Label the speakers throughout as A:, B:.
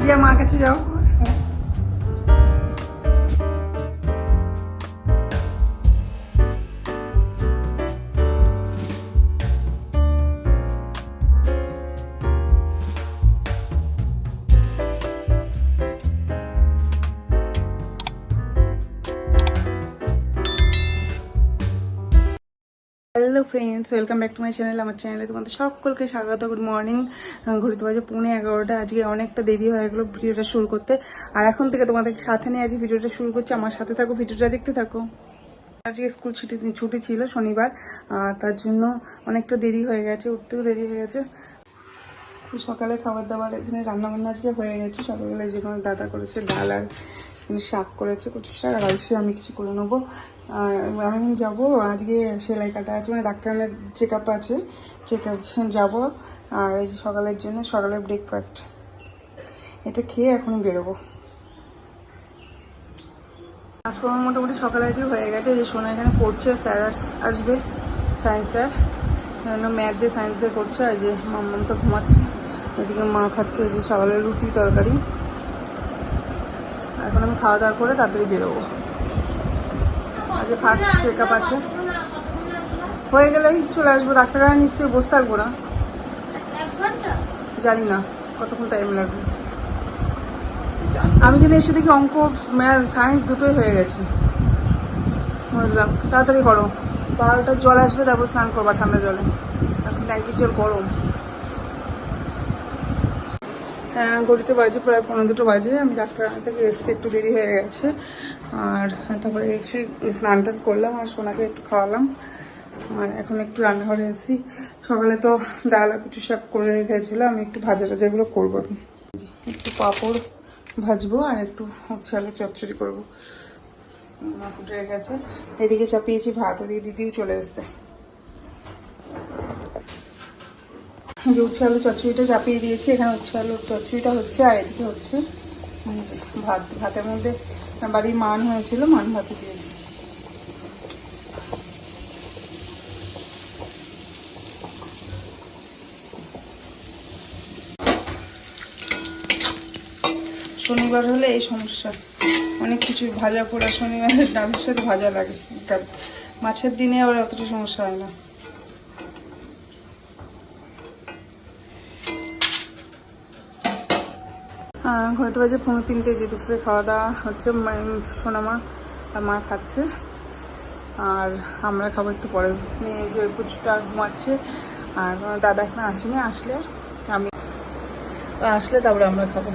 A: গিয়ে মার কাছে যাও। Hello friends, welcome back to my channel. আমার চ্যানেলে তোমাদের সকলকে স্বাগত। Good morning. ঘড়িতে বাজে 11:30। আজকে অনেকটা দেরি হয়ে গেলো ভিডিওটা শুরু করতে, আর এখন থেকে তোমাদের সাথে নিয়ে আজকে ভিডিওটা শুরু করছি। আমার সাথে থাকো, ভিডিওটা দেখতে থাকো। আজকে স্কুল ছুটি ছিল শনিবার, আর তার জন্য অনেকটা দেরি হয়ে গেছে, উঠতেও দেরি হয়ে গেছে। খুব সকালে খাবার দাবার এখানে রান্নাবান্না আজকে হয়ে গেছে। সকালবেলায় যে কোনো দাদা করেছে ডাল আর শাক করেছে, কচু শাক, আর আইসে আমি কিছু করে নেবো। আর আমি যাবো আজকে সেলাই কাটা আছে, মানে ডাক্তারের চেক আপ আছে, চেক আপ যাবো। আর এই যে সকালের জন্য সকালের ব্রেকফাস্ট এটা খেয়ে এখন বেরোবো। এখন মোটামুটি সকালে আজকে হয়ে গেছে। যে সোনা এখানে পড়ছে, স্যার আসবে, সায়েন্স স্যার, ম্যাথ দিয়ে সায়েন্স দিয়ে করছে। আর যে মাম্মাম তো ঘুমাচ্ছে, এদিকে মা খাচ্ছে যে সকালের রুটি তরকারি। এখন আমি খাওয়া দাওয়া করে তাড়াতাড়ি বেরোবো। আগে ফার্স্ট চেক আপ আছে, হয়ে গেলেই চলে আসবো। ডাক্তাররা নিশ্চয়ই বসে থাকবো না, জানি না কতক্ষণ টাইম লাগবে। আমি যেন এসে দেখি অঙ্ক, ম্যাথ, সায়েন্স দুটোই হয়ে গেছে। বুঝলাম, তাড়াতাড়ি করো। 12টার জল আসবে, তারপর স্নান করবা ঠান্ডা জলে। এখন ট্যাঙ্কির জল গরম। হ্যাঁ, ঘড়িতে বাজে প্রায় 1:15 বাজে। আমি ডাক্তারখানা থেকে এসে একটু দেরি হয়ে গেছে, আর তারপরে এসে স্নান টান করলাম আর সোনাকে একটু খাওয়ালাম। আর এখন একটু রান্নাঘরে এসেছি। সকালে তো ডাল আর কিছু শাক করে রেখেছিলো, আমি একটু ভাজা টাজা এগুলো করবো। একটু পাঁপড় ভাজবো আর একটু হচ্ছে আলু চচ্চড়ি করবো। ফুটে গেছে, এদিকে চাপিয়েছি ভাত, ওদিকে দিদিও চলে এসছে। যে উচ্ছে আলু চচ্চড়িটা চাপিয়ে দিয়েছি, এখানে উচ্ছে আলু চচ্চড়িটা হচ্ছে, আর এদিকে হচ্ছে ভাত। ভাতের মধ্যে বাড়ির মান হয়েছিল, মান ভাতে দিয়েছি। শনিবার হলে এই সমস্যা, অনেক কিছু ভাজা পোড়া। শনিবারের ডালের সাথে ভাজা লাগে। মাছের দিনে আবার অতটা সমস্যা হয় না। হয়তো বাজে 2:45। যে দুপুরে খাওয়া দাওয়া হচ্ছে, সোনামা আর মা খাচ্ছে, আর আমরা খাবো একটু পরে। মেয়ে যে কুচুটা ঘুমাচ্ছে, আর দাদা এখন আসেনি, আসলে তারপরে আমরা খাবো।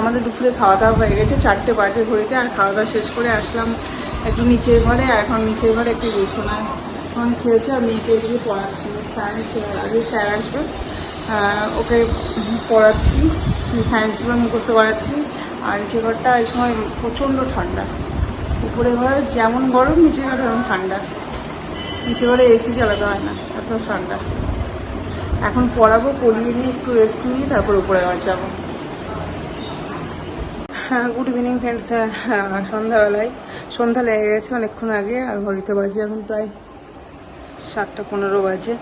A: আমাদের দুপুরে খাওয়া দাওয়া হয়ে গেছে, 4টে বাজে ঘড়িতে। আর খাওয়া দাওয়া শেষ করে আসলাম একটু নিচের ঘরে। এখন নিচের ঘরে একটু শোনা এখন খেয়েছে, আর মেয়েকে এদিকে পড়াচ্ছি। সায়েন্স আজকে স্যার আসবে, ওকে পড়াচ্ছি, সায়েন্সগুলো মুখস্থ করাচ্ছি। আর নিচের ঘরটা এই সময় প্রচণ্ড ঠান্ডা। উপরে ঘর যেমন গরম, নিচের ঘর তেমন ঠান্ডা। নিচের ঘরে এসি চালাতে হয় না, এত ঠান্ডা। এখন পড়াবো, পড়িয়ে নিয়ে একটু রেস্ট নিয়ে তারপর উপরে ঘর যাবো। হ্যাঁ, গুড ইভিনিং ফ্রেন্ডস। সন্ধ্যা লেগে গেছে অনেকক্ষণ আগে, আর ঘড়িতে বাজে এখন প্রায় 7:15 বাজে।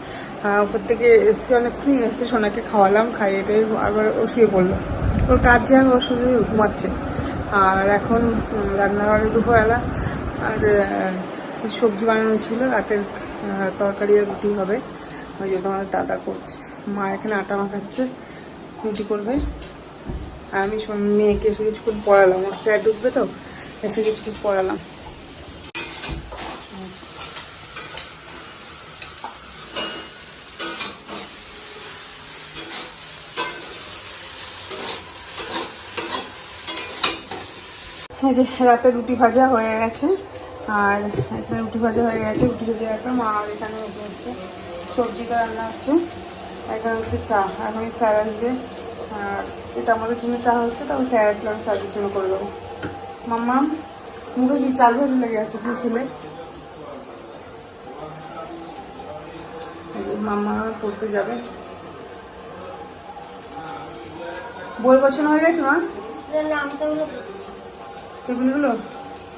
A: ওপর থেকে এসছে, অনেকক্ষণই এসছে। সোনাকে খাওয়ালাম, খাইয়ে দিয়ে আবার ও শুয়ে পড়লো। ওর কাজ যা, ওর শুধু ঘুমাচ্ছে। আর এখন রান্নাঘরে দুপুরবেলা আর সবজি বানানো ছিল, রাতের তরকারি আর রুটি হবে। ওই যে তোমার দাদা করছে, মা এখানে আটা মাখাচ্ছে, রুটি করবে। আর আমি মেয়েকে এসে কিছুক্ষণ পড়ালাম, ওর স্যার ঢুকবে তো, এসে কিছুক্ষণ পড়ালাম। এই যে রাতে রুটি ভাজা হয়ে গেছে, আর এখানে রুটি ভাজা হয়ে গেছে, রুটি ভেজে রাখলাম। আর এখানে হচ্ছে সবজিটা রান্না হচ্ছে, এখানে হচ্ছে চা। এখন স্যার আসবে, আর এটা আমাদের জন্য চা হচ্ছে, তবে স্যার আসলে আমি স্যারের জন্য করে দেবো। মাম্মা মুখে কি চাল ভাজা লেগে আছে, কি খেলে? মাম্মা পড়তে যাবে। বই গোছানো হয়ে গেছে মা? টেবিলগুলো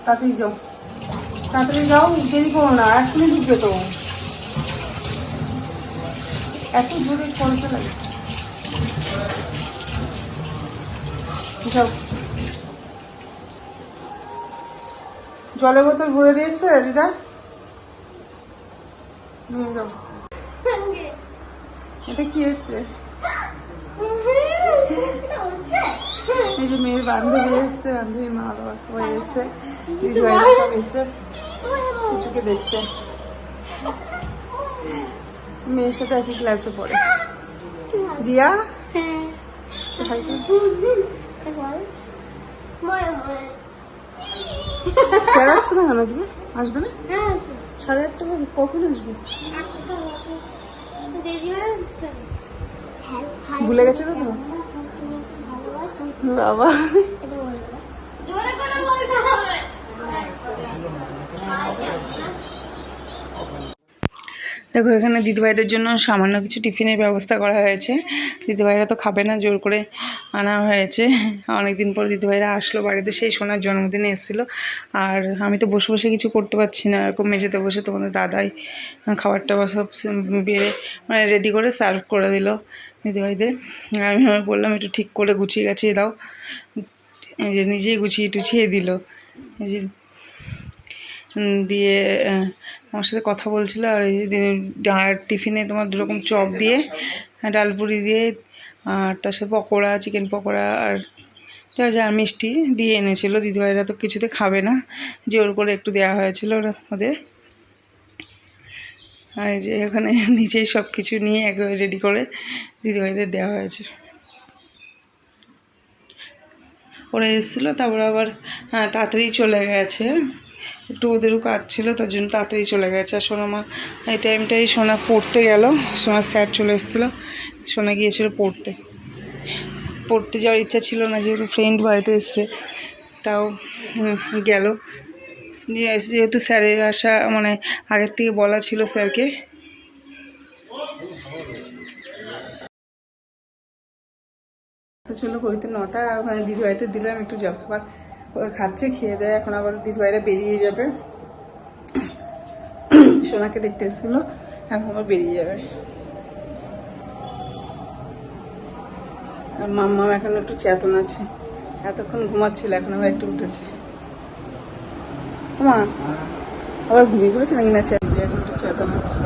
A: তাড়াতাড়ি যাও, তাড়াতাড়ি যাও, দেরি করো না, এখনই ঢুকবে তো। এত জোরে পয়সা লাগে। যাও, জলের বোতল ভরে দিয়েছে দিদা, নিয়ে যাও। এটা কি হচ্ছে? এই যে মেয়ের বান্ধবী এসছে, বান্ধবীর মা বাবা সবাই এসছে, দিদিভাইরা সব এসছে কিছুকে দেখতে। মেয়ের সাথে একই ক্লাসে পড়ে। রিয়া স্যার আসছে না কেন? আজকে আসবে না? 8:30 বাজে। কখন আসবে? ভুলে গেছে তো বাবা। দেখো এখানে দিদিভাইদের জন্য সামান্য কিছু টিফিনের ব্যবস্থা করা হয়েছে। দিদিভাইরা তো খাবে না, জোর করে আনা হয়েছে। অনেকদিন পর দিদিভাইরা আসলো বাড়িতে, সেই সোনার জন্মদিনে এসেছিলো। আর আমি তো বসে বসে কিছু করতে পারছি না, এরকম মেঝেতে বসে তোমাদের দাদাই খাবারটা সব বেড়ে মানে রেডি করে সার্ভ করে দিল দিদিভাইদের। আমি বললাম একটু ঠিক করে গুছিয়ে গাছিয়ে দাও, এই যে নিজেই গুছিয়ে টুছিয়ে দিল। এই যে দিয়ে আমার সাথে কথা বলছিল। আর এই টিফিনে তোমার 2 রকম চপ দিয়ে, ডালপুরি দিয়ে, আর তার সাথে পকোড়া, চিকেন পকোড়া আর যা যা মিষ্টি দিয়ে এনেছিল। দিদিভাইরা তো কিছুতে খাবে না, জোর করে একটু দেওয়া হয়েছিল ওদের। আর এই যে এখানে নিজেই সব কিছু নিয়ে একেবারে রেডি করে দিদিভাইদের দেওয়া হয়েছে। ওরা এসেছিলো, তারপর আবার তাড়াতাড়ি চলে গেছে, একটু ওদেরও কাজ ছিল, তার জন্য তাড়াতাড়ি চলে গেছে। আর সোনামা এই টাইমটাই সোনা পড়তে গেল, সোনার স্যার চলে এসেছিলো, সোনা গিয়েছিল পড়তে যাওয়ার ইচ্ছা ছিল না, যেহেতু ফ্রেন্ড বাড়িতে এসছে, তাও গেল। যেহেতু স্যারের আসা মানে আগের থেকে বলা ছিল স্যারকে। তো চলো হইতে 9টা, ওখানে দিদিভাইতে দিলাম একটু জলখাবার, খাচ্ছে, খেয়ে দেয়। এখন আবার দিদিভাইরা বেরিয়ে যাবে, সোনাকে দেখতে এসেছিল, এখন আবার বেরিয়ে যাবে। আর মাম্মা এখন একটু চেতন আছে, এতক্ষণ ঘুমাচ্ছিল, এখন আবার একটু উঠেছে। মা আবার ঘুমিয়ে পড়েছে নাকি? না, এখন একটু চেতন আছে।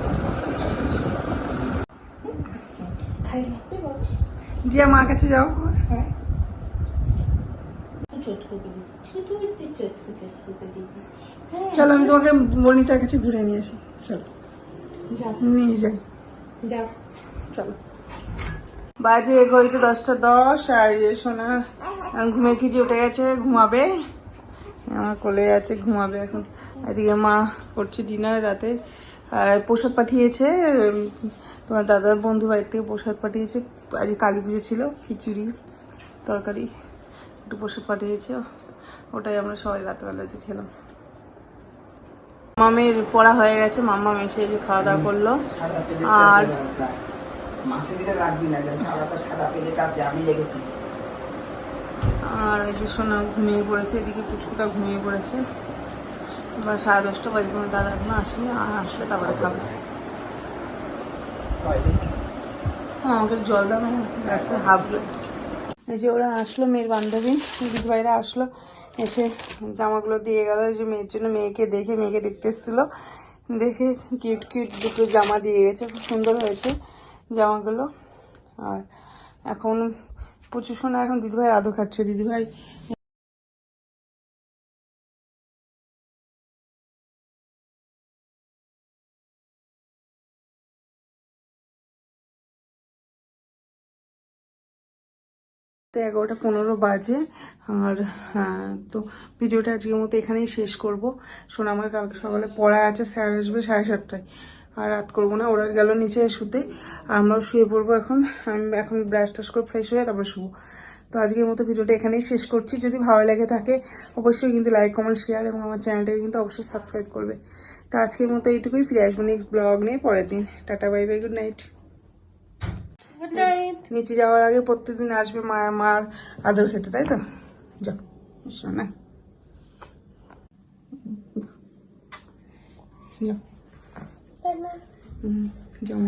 A: জিয়া মার কাছে যাও। চলো আমি তোমাকে বনিতার কাছে ঘুরে নিয়ে আসি, চলো নিয়ে যাই, চলো। বাজে ঘড়িতে 10:10। আর এই সোনা ঘুমের খিচে উঠে গেছে, ঘুমাবে, আমার কোলে আছে, ঘুমাবে এখন। এদিকে মা করছে ডিনার রাতে। আর প্রসাদ পাঠিয়েছে, তোমার দাদার বন্ধু বাড়ির থেকে প্রসাদ পাঠিয়েছে। আজ কালী পুজো ছিল, খিচুড়ি তরকারি একটু প্রসাদ পাঠিয়েছে, ওটাই আমরা সবাই রাতেবেলা যে খেলাম। মামের পড়া হয়ে গেছে, মাম্মা এসে এসে খাওয়া দাওয়া করলো। আর আর এই যে সোনা ঘুমিয়ে পড়েছে, এদিকে পুচকুটা ঘুমিয়ে পড়েছে। এবার 10:30 বাজে, তোমার দাদা এখনো আসেনি, আর আসলে তারপরে খাবে। আমাকে জল দাও, গাছে হাবলো। এই যে ওরা আসলো, মেয়ের বান্ধবী দিদিভাইরা আসলো, এসে জামাগুলো দিয়ে গেল। এই যে মেয়ের জন্য, মেয়েকে দেখতে এসেছিলো, দেখে কিউট কিউট 2টো জামা দিয়ে গেছে, খুব সুন্দর হয়েছে জামাগুলো। আর এখন প্রচুর সোনা এখন দিদিভাই আদর খাচ্ছে। দিদিভাই তো 11:15 বাজে। আর তো ভিডিওটা আজকের মতো এখানেই শেষ করব। শোনা আমার কালকে সকালে পড়া আছে, স্যার আসবে 7:30টায়, আর রাত করবো না। ওরা গেল নিচে শুতে, আর আমরাও শুয়ে পড়বো এখন। আমি এখন ব্রাশ টাশ করে ফ্রেশ হয়ে তারপর শুবো। তো আজকের মতো ভিডিওটা এখানেই শেষ করছি। যদি ভালো লেগে থাকে অবশ্যই কিন্তু লাইক, কমেন্ট, শেয়ার এবং আমার চ্যানেলটাকে কিন্তু অবশ্যই সাবস্ক্রাইব করবে। তো আজকের মতো এইটুকুই, ফিরে আসবো নেক্সট ব্লগ নিয়ে পরের দিন। Tata, bye bye, good night. নিচে যাওয়ার আগে প্রত্যেকদিন আসবে মার আদর খেতে, তাই তো? যাও শোনা, যাও, যাও।